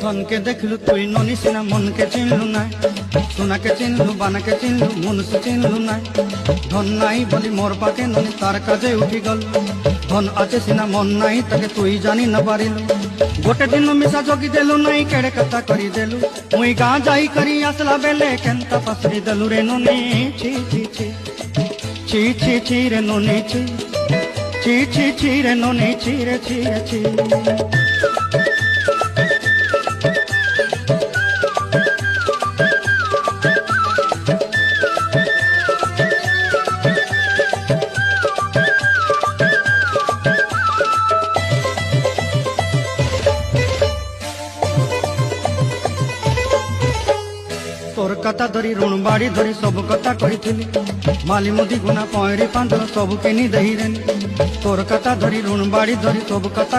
ধনকে দেখলু তুই ননি সিনা মনকে চিনলু নাই, সোনাকে চিনলু বানাকে চিনলু মনুষ চিনলু নাই। ধন নাই বলি মোর পাকে ননি তার কাজে উঠি গল, ধন আছে সিনা মন নাই তাকে তুই জানি না পারিলু। গোটে দিন মিশা জগি দেলু নাই কেড়ে কথা করি দেলু, মুই গাঁ যাই করি আসলা বেলে কেনতা পাসরি দেলু রে ননি। ছি ছি ছি ছি ছি ছি রে ননি ছি ছি ছি ছি রে ননি ছি রে ছি রে ছি। তোর কথা ধরি ঋণ বাড়ি ধরি সব কথা কইছিলি, মালি মুদি গুনা পয়রি পাঁদর সব কিনি দেই রেনি। তোর কথা ধরি ঋণ বাড়ি ধরি সব কথা